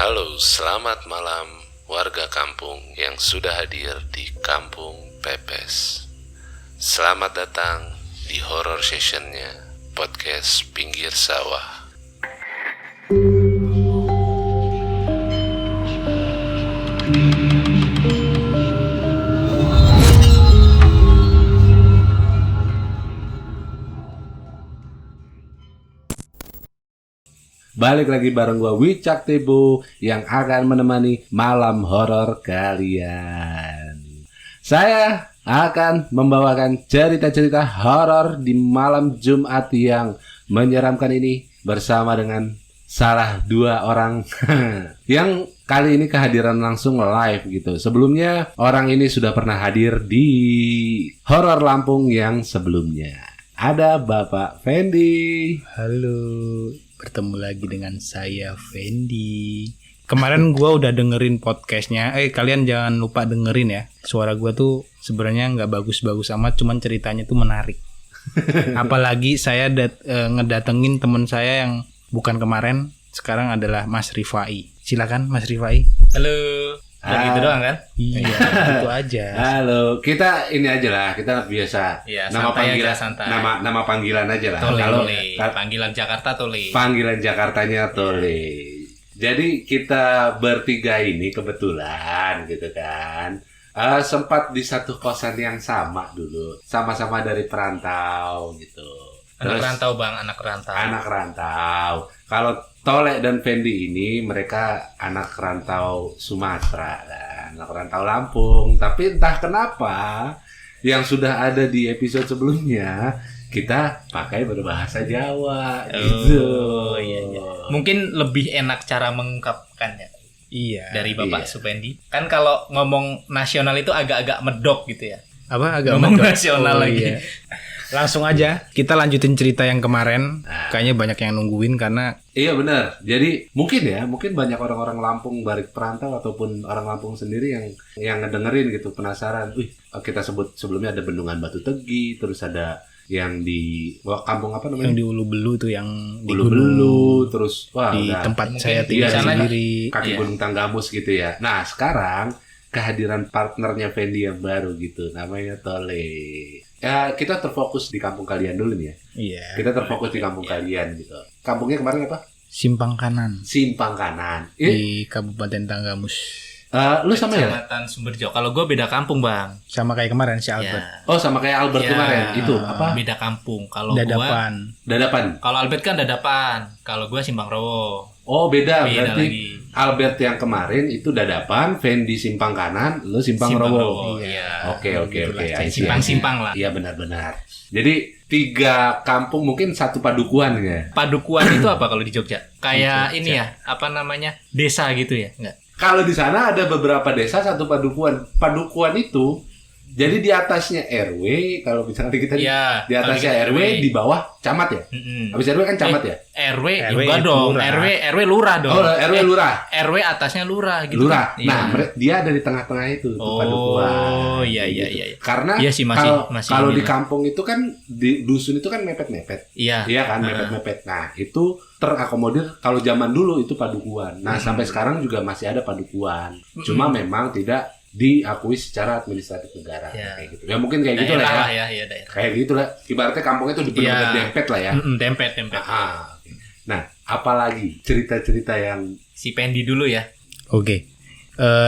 Halo, selamat malam warga kampung yang sudah hadir di Kampung Pepes. Selamat datang di horror sessionnya podcast Pinggir Sawah. Balik lagi bareng gua Wicak Tebu yang akan menemani malam horor kalian. Saya akan membawakan cerita-cerita horor di malam Jumat yang menyeramkan ini bersama dengan salah dua orang yang kali ini kehadiran langsung live gitu. Sebelumnya orang ini sudah pernah hadir di horor Lampung yang sebelumnya. Ada Bapak Fendi. Halo, bertemu lagi dengan saya Fendi. Kemarin gua udah dengerin podcastnya. Kalian jangan lupa dengerin ya. Suara gua tuh sebenarnya nggak bagus-bagus amat, cuman ceritanya tuh menarik. Apalagi saya ngedatengin temen saya yang bukan kemarin, sekarang adalah Mas Rifai. Silakan Mas Rifai. Halo. Gitu doang kan? Iya, itu aja. Halo, kita ini aja lah, kita biasa. Ya, nama panggilan, santai. nama panggilan aja lah. Tole. Panggilan Jakarta Tole. Panggilan Jakartanya Tole. Jadi kita bertiga ini kebetulan gitu kan, sempat di satu kosan yang sama dulu, sama-sama dari perantau gitu. Anak rantau bang, anak rantau. Anak rantau. Kalau Tole dan Fendi ini mereka anak rantau Sumatera dan anak rantau Lampung. Tapi entah kenapa yang sudah ada di episode sebelumnya kita pakai berbahasa Jawa gitu. Iya. Mungkin lebih enak cara mengungkapkannya. Iya. Dari Bapak Supendi. Kan kalau ngomong nasional itu agak-agak medok gitu ya. Apa agak ngomong medok? nasional lagi. Iya. Langsung aja kita lanjutin cerita yang kemarin. Kayaknya banyak yang nungguin karena iya benar. Jadi mungkin banyak orang-orang Lampung balik perantau ataupun orang Lampung sendiri yang ngedengerin gitu, penasaran. Kita sebut sebelumnya ada Bendungan Batu Tegi, terus ada yang di kampung apa namanya? yang di Ulu Belu tuh, yang di Ulu gunung, Belu, terus di udah tempat saya tinggal sendiri. kaki Gunung Tanggamus gitu ya. Nah sekarang kehadiran partnernya Fendi yang baru gitu, namanya Tole. Ya kita terfokus di kampung kalian dulu nih ya. Iya. Kita terfokus di kampung kalian gitu. Kampungnya kemarin apa? Simpang Kanan Simpang Kanan. di Kabupaten Tanggamus. Lu sama ya? Kecamatan Sumberjo. Kalau gue beda kampung bang. Sama kayak kemarin si Albert. Ya. Oh sama kayak Albert kemarin. Itu apa? Beda kampung. Kalau gue Dadapan. Kalau Albert kan Dadapan. Kalau gue Simpang Rowo. Oh beda berarti lagi. Albert yang kemarin itu Dadapan, Fendi Simpang Kanan, lu Simpang Rowo. Iya. Oke. Simpang-simpang lah. Iya benar-benar. Jadi 3 kampung mungkin satu padukuan ya. Padukuan itu apa kalau di Jogja? Kayak ini ya, apa namanya? Desa gitu ya? Enggak. Kalau di sana ada beberapa desa satu padukuan. Padukuan itu jadi di atasnya RW, kalau misalnya kita di atasnya RW, di bawah camat ya. Habis RW kan camat ya. RW juga dong. RW lurah dong. Oh, RW lurah. RW atasnya lurah gitu. Lurah. Kan? Nah, dia ada di tengah-tengah itu padukuan. Oh, iya. Karena iya sih, masih kalau di kampung itu kan di dusun itu kan mepet-mepet. Iya. Iya kan mepet-mepet. Nah, itu terakomodir kalau zaman dulu itu padukuan. Nah, sampai sekarang juga masih ada padukuan. Cuma memang tidak diakui secara administratif negara kayak gitu. Ya mungkin kayak gitu lah ya. Daerah. Kayak gitu lah. Ibaratnya kampungnya itu benar-benar dempet lah ya. Dempet. Nah, apalagi cerita-cerita yang si Pendi dulu ya. Oke.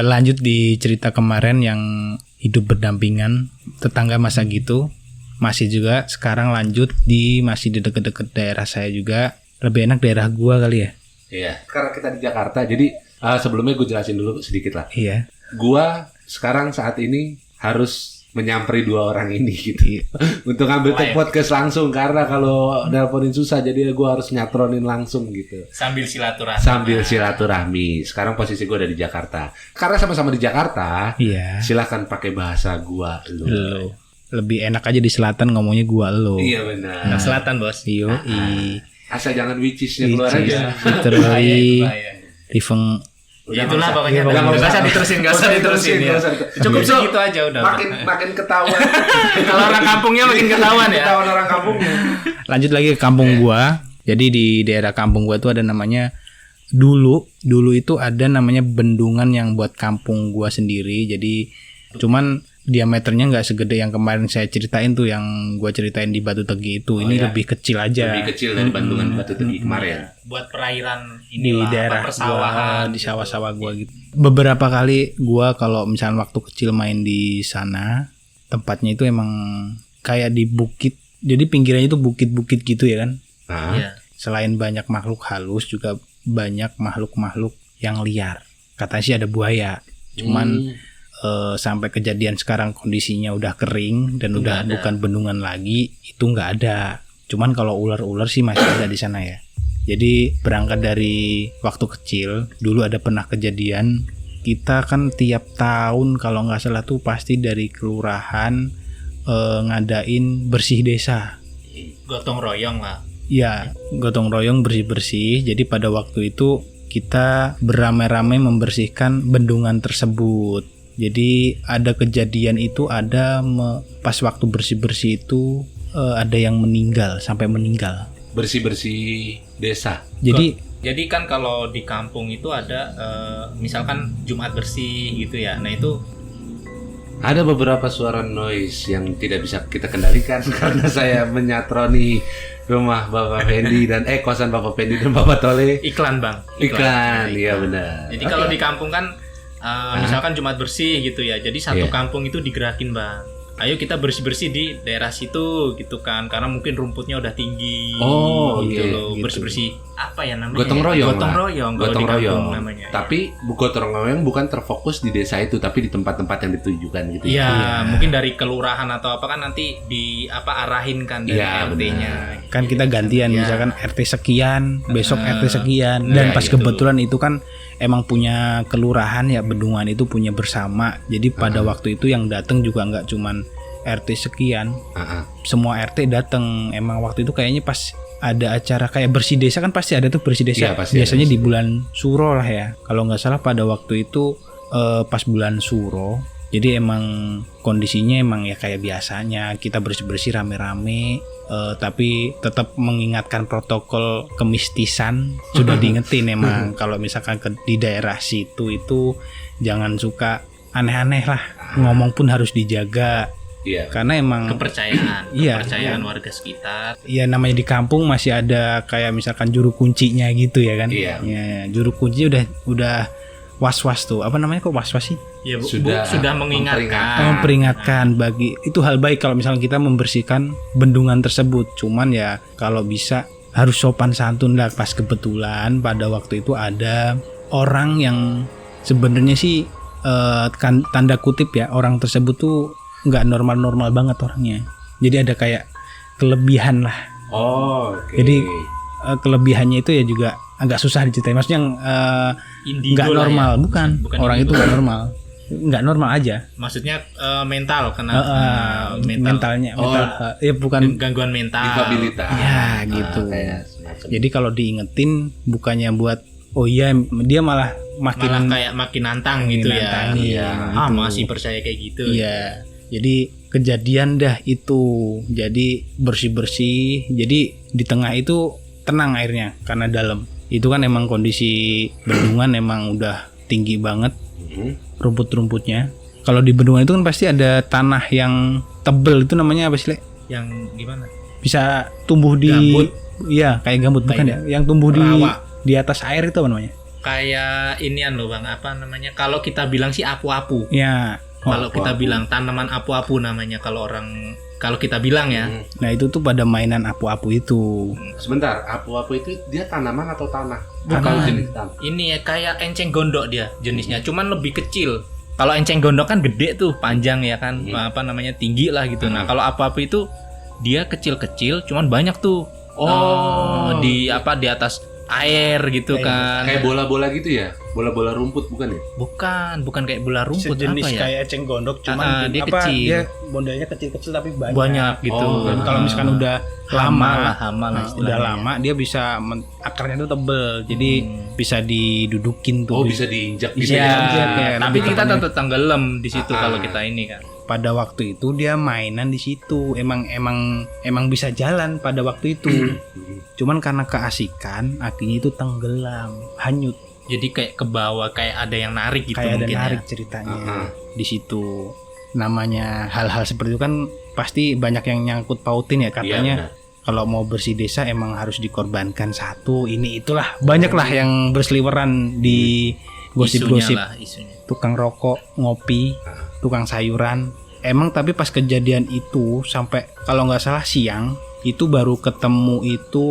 Lanjut di cerita kemarin yang hidup berdampingan tetangga masa gitu. Masih juga sekarang lanjut masih di deket-deket daerah saya juga. Lebih enak daerah gua kali ya. Iya. Sekarang kita di Jakarta. Jadi sebelumnya gue jelasin dulu sedikit lah. Iya. Gua sekarang saat ini harus menyamperi 2 orang ini gitu untuk ngambil take podcast langsung, karena kalau nelponin susah, jadi gue harus nyatronin langsung gitu sambil silaturahmi. Sekarang posisi gue ada di Jakarta, karena sama-sama di Jakarta. Iya. Silakan pakai bahasa gua lo. Lebih enak aja di selatan ngomongnya gua lo. Iya benar. Nah, selatan bos. Iyo. Asal jangan witches-nya keluar aja. Terus Rifeng. Itulah pokoknya. Gak usah diterusin ya. Cukup segitu aja udah. Makin ketahuan. Kalau orang kampungnya makin ketahuan ya. Ketahuan orang kampungnya. Lanjut lagi ke kampung gua. Jadi di daerah kampung gua tuh ada namanya dulu itu ada namanya bendungan yang buat kampung gua sendiri. Jadi cuman diameternya nggak segede yang kemarin saya ceritain tuh, yang gua ceritain di Batu Tegi itu. Ini lebih kecil aja. Lebih kecil dari bendungan Batu Tegi kemarin. Buat perairan Di inilah, daerah persawahan gua, di sawah-sawah gua gitu. Beberapa kali gua kalau misalnya waktu kecil main di sana, tempatnya itu emang kayak di bukit. Jadi pinggirannya itu bukit-bukit gitu ya kan. Nah, Iya. Selain banyak makhluk halus juga banyak makhluk-makhluk yang liar. Katanya sih ada buaya. Cuman sampai kejadian sekarang kondisinya udah kering dan udah bukan bendungan lagi, itu nggak ada. Cuman kalau ular-ular sih masih ada di sana ya. Jadi berangkat dari waktu kecil, dulu ada pernah kejadian, kita kan tiap tahun kalau nggak salah tuh pasti dari kelurahan ngadain bersih desa. gotong royong lah. Ya, gotong royong bersih-bersih. Jadi pada waktu itu kita beramai-ramai membersihkan bendungan tersebut. Jadi ada kejadian itu, pas waktu bersih-bersih itu ada yang meninggal, sampai meninggal. bersih-bersih desa. Jadi kan kalau di kampung itu ada misalkan Jumat bersih gitu ya. Nah itu Ada beberapa suara noise yang tidak bisa kita kendalikan karena saya menyatroni rumah Bapak Fendi dan kosan Bapak Fendi dan Bapak Tole. iklan bang. Iklan, iya benar. Jadi kalau di kampung kan misalkan Jumat bersih gitu ya. Jadi satu Iya. kampung itu digerakin bang. Ayo kita bersih-bersih di daerah situ gitu kan, karena mungkin rumputnya udah tinggi Oh, gitu iya, loh. gitu. Bersih-bersih apa ya namanya? Gotong royong Gotong lah. royong kalau Gotong di kampung royong. namanya. Tapi gotong royong bukan terfokus di desa itu, tapi di tempat-tempat yang ditujukan gitu. Iya, mungkin dari kelurahan atau apa kan nanti arahin kan dari Iya, RT-nya. kan kita gantian, Iya. misalkan RT sekian, besok RT sekian, dan Iya, pas gitu. kebetulan itu kan emang punya kelurahan ya, bendungan itu punya bersama. Jadi pada waktu itu yang datang juga nggak cuman RT sekian, semua RT datang. Emang waktu itu kayaknya pas ada acara kayak bersih desa kan pasti ada tuh bersih desa. Iya, pasti Biasanya ada. di bulan Suro lah ya. Kalau nggak salah pada waktu itu pas bulan Suro. Jadi emang kondisinya emang ya kayak biasanya kita bersih-bersih rame-rame, tapi tetap mengingatkan protokol kemistisan. Sudah diingetin emang kalau misalkan di daerah situ itu jangan suka aneh-aneh lah. Ngomong pun harus dijaga. Iya. Karena emang Kepercayaan Iya. warga sekitar. ya namanya di kampung masih ada kayak misalkan juru kuncinya gitu ya kan. Iya. Ya, juru kunci udah was-was tuh. Apa namanya kok was-was sih? Ya Sudah mengingatkan. Memperingatkan bagi itu hal baik kalau misalnya kita membersihkan bendungan tersebut. Cuman ya kalau bisa harus sopan santun lah. Pas kebetulan pada waktu itu ada orang yang sebenarnya sih kan tanda kutip ya, orang tersebut tuh nggak normal-normal banget orangnya. Jadi ada kayak kelebihan lah. Oh, oke. Jadi kelebihannya itu ya juga agak susah diceritain. Maksudnya yang Indigo nggak lah normal, ya. bukan. Orang indigo. itu nggak normal, nggak normal aja. Maksudnya mental kena Mentalnya, ya bukan. gangguan mental. Difabilitas. Ya gitu. Kayak semacam. Jadi kalau diingetin bukannya buat dia malah Malah kayak makin nantang gitu ya. nantang, iya, gitu. Masih percaya kayak gitu. Iya. Jadi kejadian dah itu. Jadi bersih-bersih. Jadi di tengah itu tenang airnya karena dalam. Itu kan emang kondisi bendungan emang udah tinggi banget rumput-rumputnya. Kalau di bendungan itu kan pasti ada tanah yang tebel, itu namanya apa sih, Le? Yang gimana? Bisa tumbuh di Gambut. Iya, kayak gambut bukan Kayak ya? Yang tumbuh rawa. di atas air itu apa namanya? Kayak inian loh bang, apa namanya? Kalau kita bilang sih apu-apu. Ya. Kalau kita bilang tanaman apu-apu namanya kalau kita bilang ya. Nah, itu tuh pada mainan apu-apu itu. Sebentar, apu-apu itu dia tanaman atau tanah? Bukan. Atau jenis tanah? Ini ya kayak enceng gondok dia jenisnya, cuman lebih kecil. Kalau enceng gondok kan gede tuh, panjang ya kan, apa namanya tinggi lah gitu. Nah kalau apu-apu itu dia kecil-kecil, cuman banyak tuh. Di atas air gitu kan. Kayak bola-bola gitu ya? Bola-bola rumput bukan ya? Bukan kayak bola rumput Sejenis apa ya? kayak eceng gondok, dia kecil. Dia bondanya kecil-kecil tapi banyak. Banyak gitu. Dan kalau misalkan udah hama lama, lah udah istilahnya. lama dia bisa akarnya tuh tebel, jadi bisa didudukin tuh. Oh, bisa diinjak Bisa gitu ya? diinjak ya. Tapi lebih kita tepatnya. tetap tenggelam di situ kalau kita ini kan. pada waktu itu dia mainan di situ. Emang bisa jalan pada waktu itu. Cuman karena keasikan akhirnya itu tenggelam, hanyut. Jadi kayak ke bawah, kayak ada yang narik gitu Kayak ada mungkin narik ya. ceritanya di situ. Namanya hal-hal seperti itu kan pasti banyak yang nyangkut pautin ya, katanya. Kalau mau bersih desa emang harus dikorbankan satu, ini itulah. Banyak lah yang berseliweran di gosip-gosip. Isunya. Tukang rokok, ngopi, tukang sayuran. Emang tapi pas kejadian itu sampai kalau nggak salah siang itu baru ketemu itu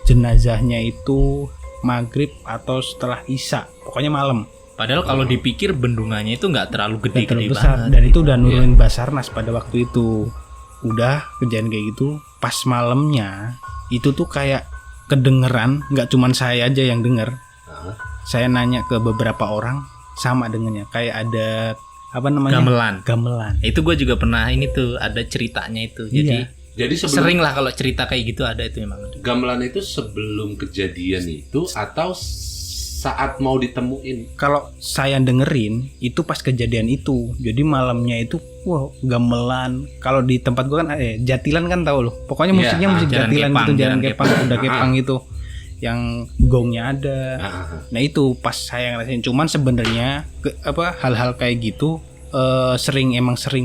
jenazahnya itu maghrib atau setelah isya, pokoknya malam. Padahal kalau dipikir bendungannya itu nggak terlalu Nggak terlalu gede-gede besar, banget. dan itu udah nurunin Basarnas pada waktu itu. Udah kejadian kayak gitu, pas malamnya itu tuh kayak kedengeran, nggak cuman saya aja yang denger. Saya nanya ke beberapa orang sama dengannya, kayak ada apa namanya? Gamelan. Itu gue juga pernah ini tuh ada ceritanya itu. Jadi Sering lah kalau cerita kayak gitu ada itu memang. gamelan itu sebelum kejadian itu atau saat mau ditemuin? Kalau saya dengerin itu pas kejadian itu. Jadi malamnya itu wah gamelan. Kalau di tempat gua kan jatilan kan tahu loh. Pokoknya musiknya musik Jaran jatilan Kepang, gitu, jaran Jaran kepang, kuda kepang itu. Yang gongnya ada. Nah itu pas saya ngerasain. Cuman sebenarnya hal-hal kayak gitu sering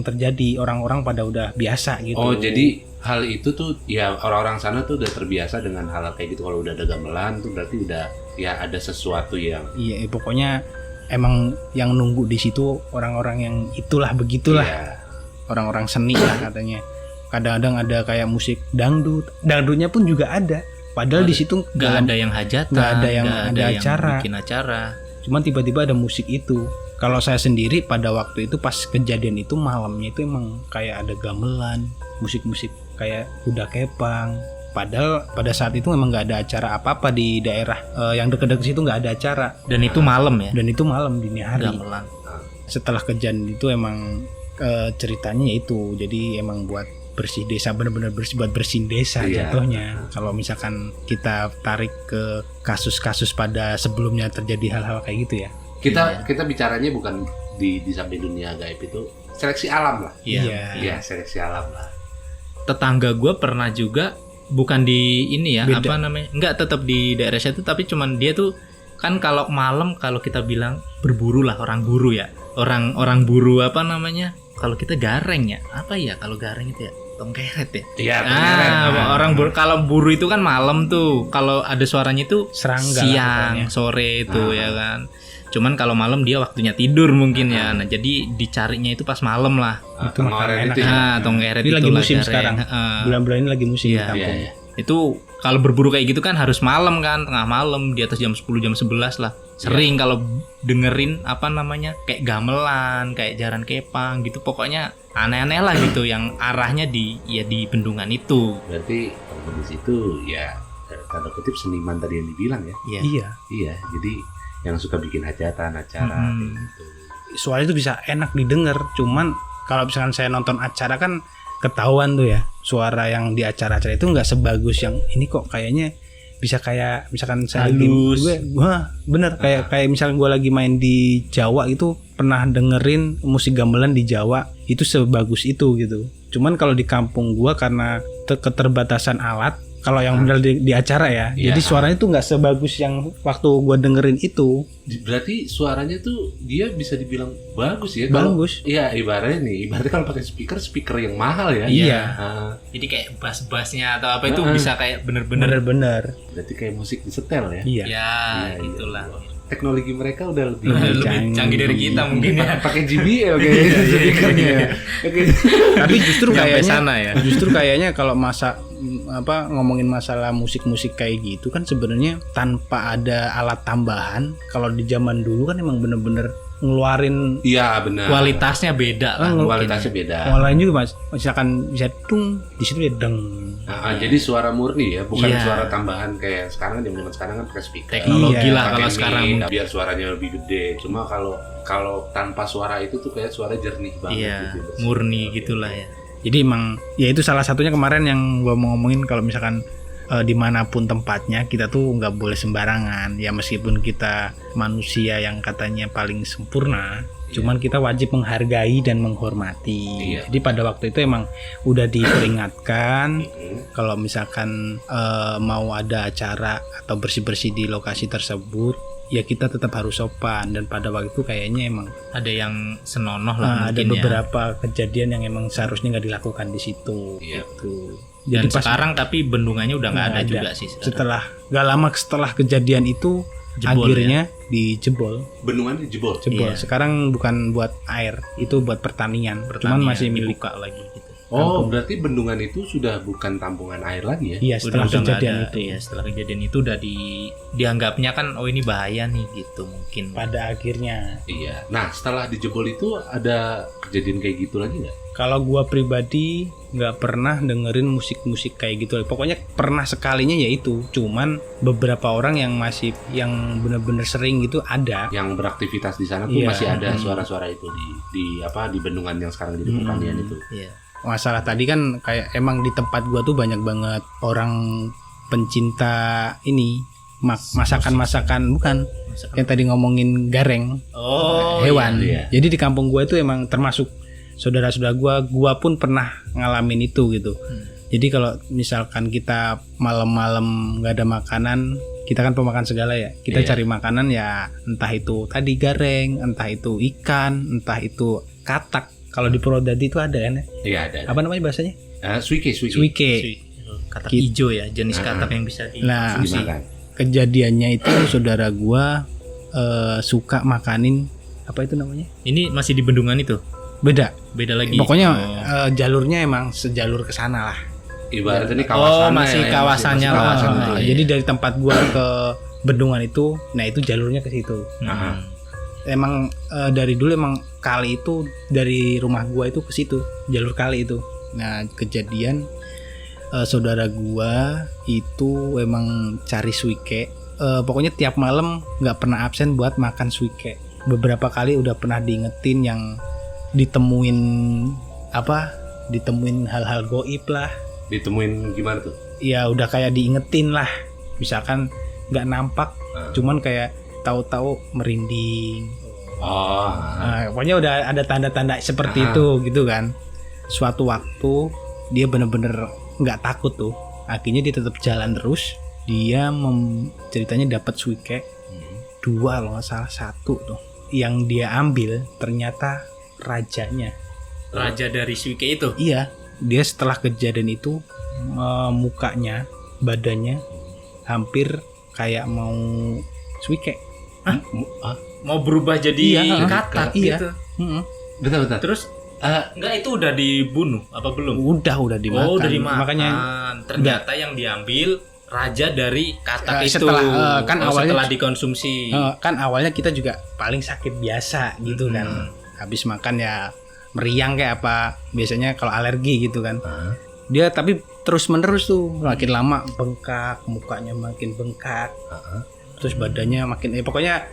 terjadi. Orang-orang pada udah biasa gitu. Oh, jadi hal itu tuh ya orang-orang sana tuh udah terbiasa dengan hal kayak gitu. Kalau udah ada gamelan tuh berarti udah ya ada sesuatu yang Iya, pokoknya emang yang nunggu di situ orang-orang yang itulah begitulah. ya, Orang-orang seni lah katanya. Kadang-kadang ada kayak musik dangdut. Dangdutnya pun juga ada. Padahal di situ Nggak ada yang hajatan, nggak ada yang ada yang acara. bikin acara. Cuman tiba-tiba ada musik itu. Kalau saya sendiri pada waktu itu pas kejadian itu malamnya itu emang kayak ada gamelan, musik-musik kayak kuda kepang. Padahal pada saat itu memang nggak ada acara apa-apa di daerah yang dekat-dekat situ, nggak ada acara. Dan itu malam ya. Dan itu malam dini hari. Gamelan. Setelah kejadian itu emang ceritanya itu. Jadi emang buat bersih desa, benar-benar buat bersihin desa jatuhnya. Kalau misalkan kita tarik ke kasus-kasus pada sebelumnya terjadi hal-hal kayak gitu ya. kita bicaranya bukan di samping dunia gaib itu seleksi alam lah. Iya, seleksi alam lah. Tetangga gue pernah juga, bukan di ini ya, Beda. apa namanya? Enggak, tetap di daerah situ, tapi cuman dia tuh kan kalau malam, kalau kita bilang berburu lah, orang buru ya. Orang buru apa namanya? Kalau kita gareng ya. Apa ya kalau gareng itu ya? Tongkeret ya. Iya, Orang kalau buru itu kan malam tuh. Kalau ada suaranya itu Serangga lah siang, pokoknya. sore itu ya kan. Cuman kalau malam dia waktunya tidur mungkin ya. Nah, jadi dicarinya itu pas malam lah. Itu makanan enak. itu ya. Nah, tongkeret Ini itu lagi lah, musim gareng. sekarang. Bulan-bulan ini lagi musim Iya. di kampung. Iya. Itu kalau berburu kayak gitu kan harus malam kan, tengah malam, di atas jam 10 jam 11 lah. Sering kalau dengerin apa namanya? Kayak gamelan, kayak jaran kepang gitu, pokoknya aneh-aneh lah gitu yang arahnya di bendungan itu. Berarti kalau di situ ya tanda kutip seniman tadi yang dibilang ya. Iya. Iya. Iya, jadi yang suka bikin hajatan acara kayak gitu. Suara itu bisa enak didengar. Cuman kalau misalkan saya nonton acara kan ketahuan tuh ya, suara yang di acara-acara itu nggak sebagus yang ini kok. Kayaknya bisa kayak misalkan saya halus. Bener kayak misalkan gue lagi main di Jawa itu pernah dengerin musik gamelan di Jawa itu sebagus itu gitu. Cuman kalau di kampung gue karena keterbatasan alat, kalau yang benar di acara ya, Iya. jadi suaranya tuh nggak sebagus yang waktu gue dengerin itu. Berarti suaranya tuh dia bisa dibilang bagus ya. Bagus. Iya, ibaratnya kalau pakai speaker yang mahal ya. Iya. Jadi kayak bass-bassnya atau apa itu bisa kayak bener-bener Bener-bener. Berarti kayak musik disetel ya. Iya. ya Iya, itulah. Teknologi mereka udah lebih Lebih canggih dari kita mungkin ya. pakai JBL kayaknya speakernya. Oke. Tapi justru Sampai kayaknya sana ya. justru kayaknya kalau ngomongin masalah musik-musik kayak gitu kan sebenarnya tanpa ada alat tambahan. Kalau di zaman dulu kan emang bener-bener ngeluarin Iya, benar. Kualitasnya beda lah. Kualitasnya beda. ngelain juga mas. Misalkan bisa tung di situ dia deng. Jadi suara murni ya, bukan Iya. suara tambahan kayak sekarang zaman sekarang kan pakai speaker. Teknologi Iya, lah Pakai kalau mic, sekarang. biar suaranya lebih gede. Cuma kalau tanpa suara itu tuh kayak suara jernih banget Iya, gitu. murni gitulah ya. Jadi emang ya itu salah satunya kemarin yang gua mau ngomongin, kalau misalkan dimanapun tempatnya kita tuh nggak boleh sembarangan ya, meskipun kita manusia yang katanya paling sempurna, Cuman kita wajib menghargai dan menghormati. Iya. Jadi pada waktu itu emang udah diperingatkan kalau misalkan mau ada acara atau bersih-bersih di lokasi tersebut, ya kita tetap harus sopan. Dan pada waktu itu kayaknya emang Ada yang senonoh lah ada mungkin ya. beberapa kejadian yang emang seharusnya nggak dilakukan di situ. Iya. Gitu. Dan Jadi pas sekarang tapi bendungannya udah nggak ada nggak juga sih sekarang. setelah gak lama setelah kejadian itu Jebol, akhirnya dijebol. Bendungannya jebol. Jebol. Iya. Sekarang bukan buat air, itu buat pertanian. Cuman masih milik dibuka lagi gitu. Oh, berarti bendungan itu sudah bukan tampungan air lagi ya? Iya, setelah Udah nggak kejadian ada. itu. Iya, setelah kejadian itu udah dianggapnya kan oh ini bahaya nih gitu mungkin. Pada akhirnya, Iya. Nah, setelah dijebol itu ada kejadian kayak gitu lagi nggak? kalau gua pribadi nggak pernah dengerin musik-musik kayak gitu. Pokoknya pernah sekalinya ya itu. Cuman beberapa orang yang yang benar-benar sering gitu ada. Yang beraktivitas di sana tuh Iya. masih ada suara-suara itu di bendungan yang sekarang jadi pertanian itu. Iya. Masalah tadi kan kayak emang di tempat gua tuh banyak banget orang pencinta ini masakan-masakan, bukan yang tadi ngomongin gareng. Oh, Hewan. iya. Jadi di kampung gua itu emang termasuk saudara-saudara gua pun pernah ngalamin itu gitu. Jadi kalau misalkan kita malam-malam nggak ada makanan, kita kan pemakan segala ya. Kita Iya. cari makanan ya entah itu tadi gareng, entah itu ikan, entah itu katak. Kalau di Purwodadi itu ada kan ya? Iya ada. Apa namanya bahasanya? Suike. Suike. Katak Gitu. hijau ya, jenis katak yang bisa Nah, dikonsumsi. Dimakan. kejadiannya itu saudara gua suka makanin apa itu namanya? Ini masih di bendungan itu. Beda. Beda lagi. Pokoknya Oh. jalurnya emang sejalur ke sana lah. Ibaratnya ini kawasannya. masih ya, kawasannya masih lah. kawasan Ah, itu ya. Jadi dari tempat gua ke bendungan itu, nah itu jalurnya ke situ. Aha. Emang dari dulu emang kali itu dari rumah gua itu ke situ, jalur kali itu. Nah, kejadian saudara gua itu emang cari suike. Pokoknya tiap malam nggak pernah absen buat makan suike. Beberapa kali udah pernah diingetin yang ditemuin ditemuin hal-hal goib lah. Ditemuin gimana tuh? Ya udah kayak diingetin lah. Misalkan nggak nampak, cuman kayak tahu-tahu merinding. Oh. Pokoknya udah ada tanda-tanda seperti itu gitu kan. Suatu waktu dia bener-bener nggak takut tuh. Akhirnya dia tetap jalan terus. Dia ceritanya dapat suike 2 loh, nggak salah 1 tuh. Yang dia ambil ternyata rajanya. Raja dari Suike itu. Iya, dia setelah kejadian itu mukanya, badannya hampir kayak mau suike. Mau berubah jadi Iya, katak iya. gitu. Bentar. Terus enggak itu udah dibunuh apa belum? Udah dimakan. Oh, udah dimakan. Makanya ternyata yang diambil raja dari katak itu. setelah, kan awalnya setelah dikonsumsi. kan awalnya kita juga paling sakit biasa gitu kan. Habis makan ya meriang kayak apa. Biasanya kalau alergi gitu kan. Dia tapi terus menerus tuh, makin lama bengkak, mukanya makin bengkak. Terus badannya makin pokoknya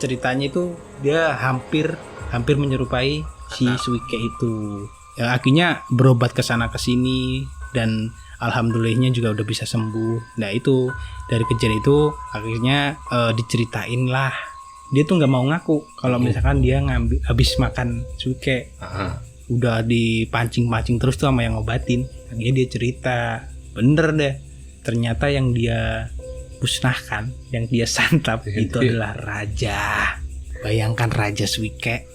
ceritanya itu dia hampir menyerupai si Suike itu. Ya, akhirnya berobat ke sana ke sini dan alhamdulillahnya juga udah bisa sembuh. Nah itu dari kejadian itu akhirnya diceritain lah. Dia tuh nggak mau ngaku kalau misalkan dia habis makan Suike. Udah dipancing-pancing terus tuh sama yang ngobatin. Akhirnya dia cerita, bener deh. Ternyata yang dia musnahkan, yang dia santap itu adalah raja. Bayangkan raja Suike.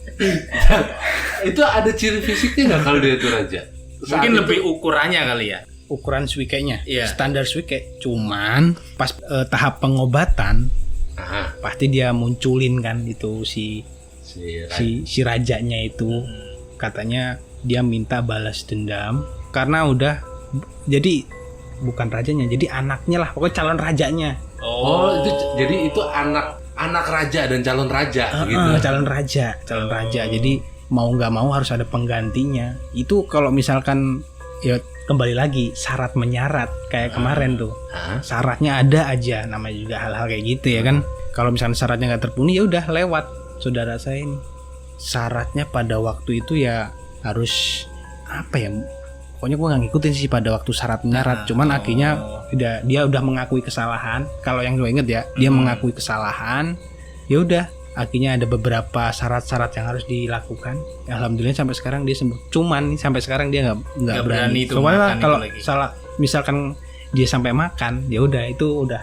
Itu ada ciri fisiknya nggak kalau dia itu raja? Mungkin lebih ukurannya kali ya. Ukuran Suike-nya, Iya. standar Suike. Cuman pas tahap pengobatan pasti dia munculin kan itu si rajanya itu. Katanya dia minta balas dendam karena udah jadi bukan rajanya, jadi anaknya lah, pokoknya calon rajanya. Oh, jadi itu anak raja dan calon raja gitu. Calon raja. Jadi mau nggak mau harus ada penggantinya. Itu kalau misalkan ya kembali lagi syarat menyarat kayak kemarin tuh. Syaratnya ada aja, namanya juga hal-hal kayak gitu ya kan. Kalau misalkan syaratnya nggak terpenuhi ya udah lewat. Saudara saya ini syaratnya pada waktu itu ya harus apa ya? Pokoknya gue nggak ngikutin sih pada waktu syarat menyarat. Cuman akhirnya dia udah mengakui kesalahan. Kalau yang gue inget ya, dia mengakui kesalahan. Ya udah akhirnya ada beberapa syarat-syarat yang harus dilakukan. Alhamdulillah sampai sekarang dia sembuh. Cuman sampai sekarang dia nggak berani. itu Soalnya makan kalau itu lagi. salah, misalkan dia sampai makan, ya udah itu udah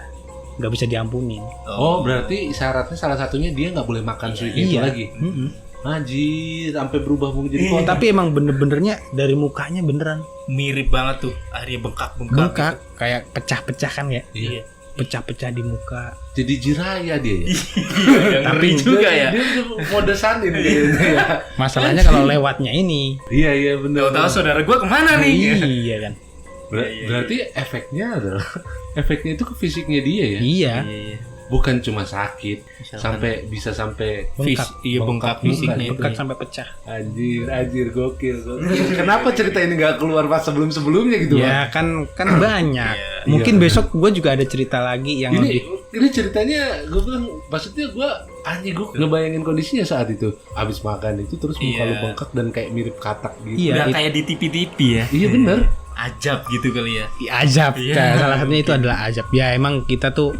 nggak bisa diampunin. Oh, berarti syaratnya salah satunya dia nggak boleh makan suike itu lagi. Anjir, sampai berubah menjadi Oh, tapi emang bener-benernya dari mukanya beneran mirip banget tuh, akhirnya bengkak-bengkak. bengkak, kayak pecah-pecah kan ya, Iya. pecah-pecah di muka. Jadi jiraya dia ya. Tapi juga ya. Dia modesanin kayaknya ya. Masalahnya kalau lewatnya ini, Iya benar. Tahu saudara gua kemana nih? iya kan, Berarti efeknya adalah efeknya itu ke fisiknya dia ya. iya. Bukan cuma sakit, Misalkan bisa sampai Bengkak. bengkak fisiknya itu. Bengkak Ya. sampai pecah. anjir gokil. Kenapa cerita ini nggak keluar pas sebelumnya gitu, Bang? Ya kan banyak. Mungkin Iya, besok gue juga ada cerita lagi yang lebih. Ini ceritanya gue bilang, maksudnya gue ngebayangin kondisinya saat itu habis makan itu terus muka lu bengkak dan kayak mirip katak gitu. Iya, Udah kayak di TV-TV ya. Iya bener. Ajab gitu kali ya. Azab. Iya. Kayak salah satunya itu adalah azab. Ya emang kita tuh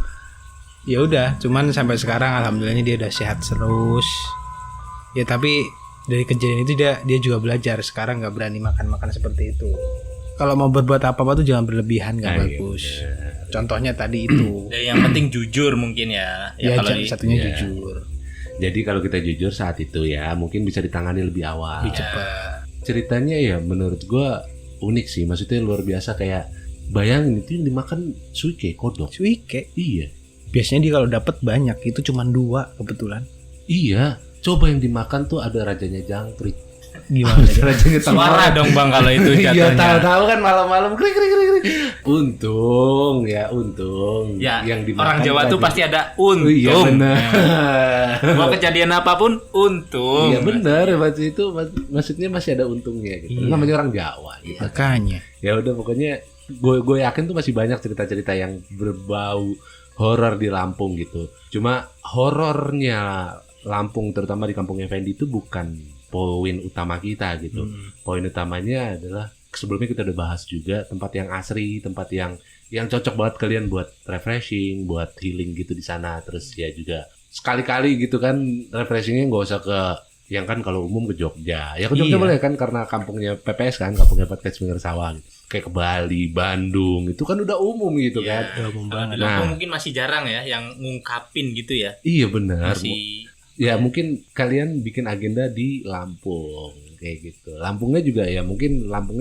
ya udah, cuman sampai sekarang alhamdulillahnya dia udah sehat terus. Ya tapi dari kejadian itu dia juga belajar, sekarang nggak berani makan seperti itu. Kalau mau berbuat apa-apa tuh jangan berlebihan, nggak bagus. Contohnya tadi itu. Dan yang penting jujur mungkin ya. Ya, kalau satunya jujur, Jadi kalau kita jujur saat itu ya mungkin bisa ditangani lebih awal. lebih cepat. Ceritanya ya menurut gue unik sih, maksudnya luar biasa. Kayak bayangin itu yang dimakan suike kodok. Suike. Iya. Biasanya dia kalau dapat banyak itu cuma 2 kebetulan. Iya. Coba yang dimakan tuh ada rajanya jangkrik. Gimana? Rajanya suara dong Bang kalau itu Iya, jatuhnya. tahu kan malam-malam krik. Untung. Ya, yang dimakan orang Jawa tuh tadi. pasti ada Oh, iya untung. benar. Mau kejadian apapun untung. Iya benar, maksudnya masih ada untungnya gitu. Iya. Namanya orang Jawa gitu. Makanya. Ya udah pokoknya gue yakin tuh masih banyak cerita-cerita yang berbau horor di Lampung gitu. Cuma horornya Lampung terutama di kampungnya Fendi itu bukan poin utama kita gitu. Poin utamanya adalah sebelumnya kita udah bahas juga tempat yang asri, tempat yang cocok banget kalian buat refreshing, buat healing gitu di sana. Terus ya juga sekali-kali gitu kan refreshingnya nggak usah ke yang kan kalau umum ke Jogja. Ya ke Jogja boleh kan karena kampungnya PPS kan, kampungnya Podcast Pinggir Sawah. Kayak ke Bali, Bandung itu kan udah umum gitu kan. Udah umum banget. Di Lampung mungkin masih jarang ya yang ngungkapin gitu ya. Iya benar. Masih Ya mungkin kalian bikin agenda di Lampung kayak gitu. Lampungnya juga ya mungkin Lampung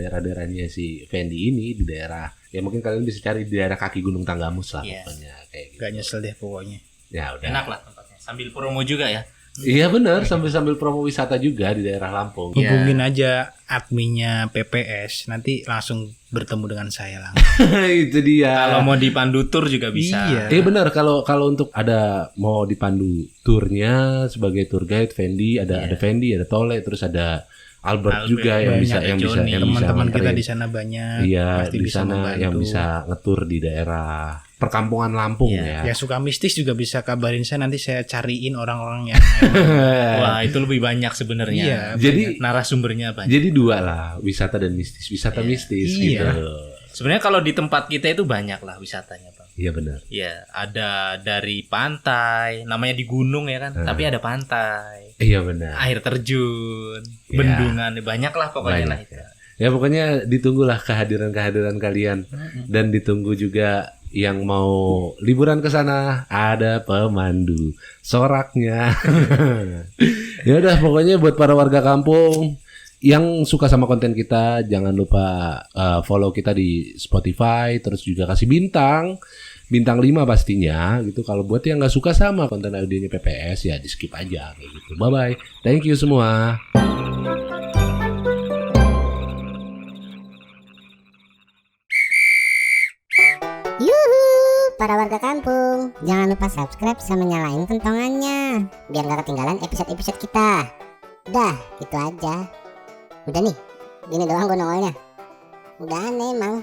daerah-daerahnya si Fendi ini di daerah ya mungkin kalian bisa cari di daerah kaki Gunung Tanggamus lah pokoknya kayak gitu. Gak nyesel deh pokoknya. Ya udah. enak lah tempatnya. Sambil promo juga ya. Iya benar sambil promo wisata juga di daerah Lampung. Hubungin aja adminnya PPS, nanti langsung bertemu dengan saya langsung. Itu dia. Kalau mau dipandu tur juga bisa. Iya. Benar kalau untuk ada mau dipandu turnya sebagai tour guide Fendi ada Fendi, ada Tole, terus ada Albert juga yang bisa Johnny. Teman-teman kita nganterin. di sana banyak. Iya pasti di bisa sana membantu. yang bisa ngetur di daerah perkampungan Lampung ya. Yang suka mistis juga bisa kabarin saya, nanti saya cariin orang-orang yang Wah, itu lebih banyak sebenarnya. Iya, Jadi Narasumbernya banyak. jadi dua lah wisata dan mistis. Wisata mistis Iya. gitu. Sebenarnya kalau di tempat kita itu banyak lah wisatanya, Bang. Iya benar. Ya, ada dari pantai, namanya di gunung ya kan, tapi ada pantai, Iya benar. air terjun, Ya. bendungan, banyak lah pokoknya lah Banyak, itu. Ya pokoknya ditunggulah kehadiran kalian dan ditunggu juga yang mau liburan ke sana ada pemandu soraknya. Ya udah pokoknya buat para warga kampung yang suka sama konten kita jangan lupa follow kita di Spotify, terus juga kasih bintang 5 pastinya gitu. Kalau buat yang nggak suka sama konten audionya PPS ya di skip aja kayak gitu. Bye bye. Thank you semua. Yuhu, para warga kampung, jangan lupa subscribe sama nyalain kentongannya biar gak ketinggalan episode-episode kita. Udah, gitu aja. Udah nih, gini doang gue nongolnya. Udah aneh emang.